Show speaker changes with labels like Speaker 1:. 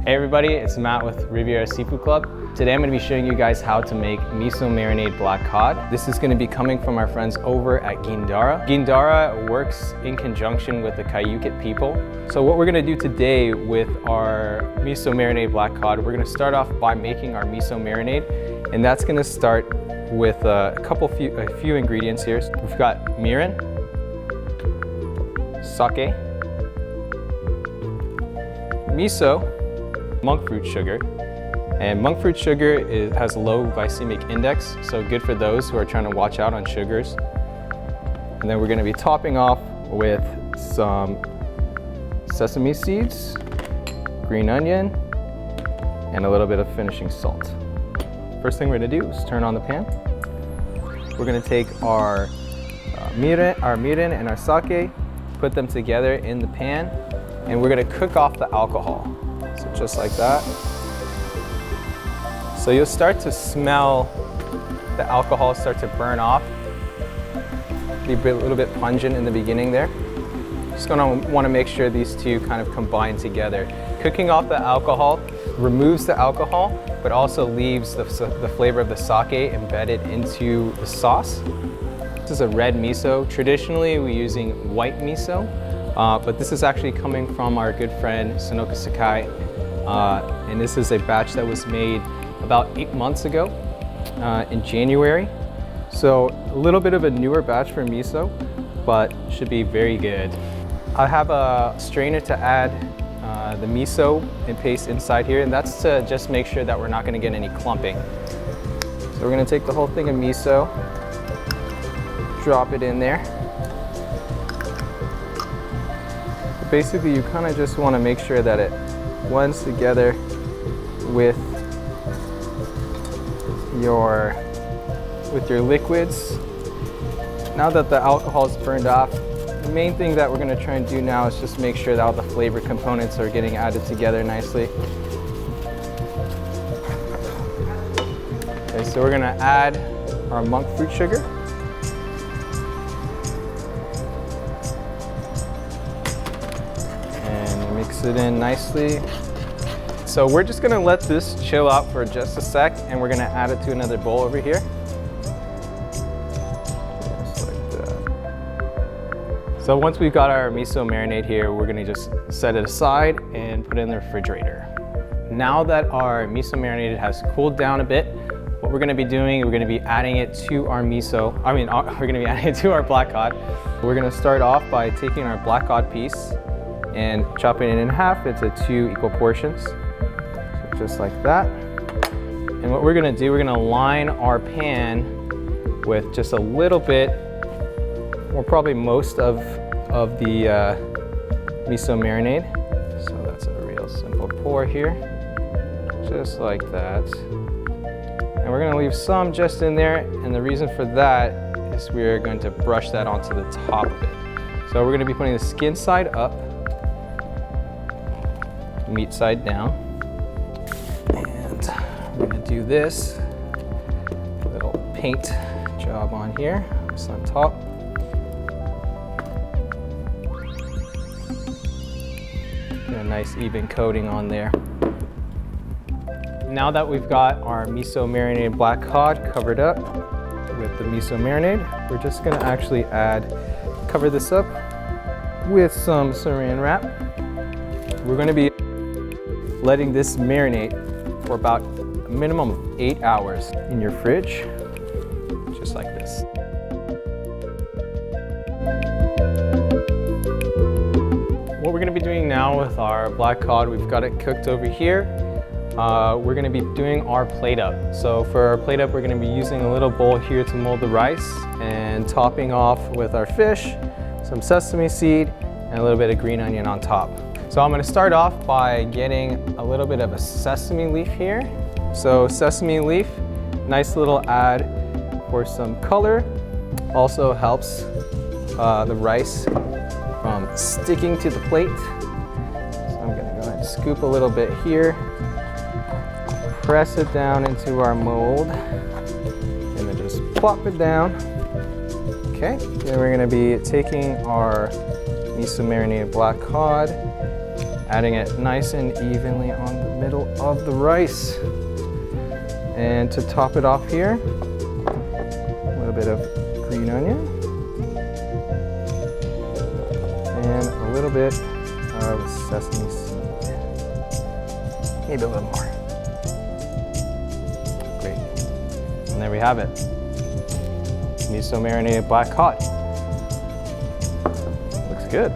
Speaker 1: Hey everybody, it's Matt with Riviera Seafood Club. Today I'm going to be showing you guys how to make miso marinade black cod. This is going to be coming from our friends over at Gindara. Gindara works in conjunction with the Cayuquit people. So what we're going to do today with our miso marinade black cod, we're going to start off by making our miso marinade, and that's going to start with a few ingredients here. We've got mirin, sake, miso, monk fruit sugar. And monk fruit sugar has a low glycemic index, so good for those who are trying to watch out on sugars. And then we're going to be topping off with some sesame seeds, green onion, and a little bit of finishing salt. First thing we're going to do is turn on the pan. We're going to take our mirin and our sake, put them together in the pan, and we're going to cook off the alcohol. So just like that. So you'll start to smell the alcohol start to burn off. Be a little bit pungent in the beginning there. Just gonna want to make sure these two kind of combine together. Cooking off the alcohol removes the alcohol, but also leaves the flavor of the sake embedded into the sauce. This is a red miso. Traditionally, we're using white miso, but this is actually coming from our good friend Sonoka Sakai. And this is a batch that was made about 8 months ago in January. So a little bit of a newer batch for miso, but should be very good. I have a strainer to add the miso and paste inside here, and that's to just make sure that we're not going to get any clumping. So we're going to take the whole thing of miso, drop it in there. Basically, you kind of just want to make sure that it blends together with your liquids. Now that the alcohol is burned off, the main thing that we're going to try and do now is just make sure that all the flavor components are getting added together nicely. Okay, so we're going to add our monk fruit sugar. And mix it in nicely. So we're just gonna let this chill out for just a sec, and we're gonna add it to another bowl over here. Just like that. So once we've got our miso marinade here, we're gonna just set it aside and put it in the refrigerator. Now that our miso marinade has cooled down a bit, what we're gonna be doing, we're gonna be adding it to our we're gonna be adding it to our black cod. We're gonna start off by taking our black cod piece and chopping it in half into 2 equal portions. Just like that. And what we're gonna do, we're gonna line our pan with just a little bit, or probably most of the miso marinade. So that's a real simple pour here, just like that. And we're gonna leave some just in there, and the reason for that is we're going to brush that onto the top of it. So we're gonna be putting the skin side up, meat side down. We're going to do this little paint job on here, just on top. Get a nice even coating on there. Now that we've got our miso marinated black cod covered up with the miso marinade, we're just going to actually cover this up with some saran wrap. We're going to be letting this marinate for about a minimum of 8 hours in your fridge, just like this. What we're going to be doing now with our black cod, we've got it cooked over here. We're going to be doing our plate up. So for our plate up, we're going to be using a little bowl here to mold the rice and topping off with our fish, some sesame seed, and a little bit of green onion on top. So I'm going to start off by getting a little bit of a sesame leaf here. So sesame leaf, nice little add for some color. Also helps the rice from sticking to the plate. So I'm going to go ahead and scoop a little bit here. Press it down into our mold. And then just plop it down. Okay, then we're going to be taking our miso marinated black cod, adding it nice and evenly on the middle of the rice. And to top it off here, a little bit of green onion. And a little bit of sesame seed. Maybe a little more. Great. And there we have it. Miso marinated black cod. Looks good.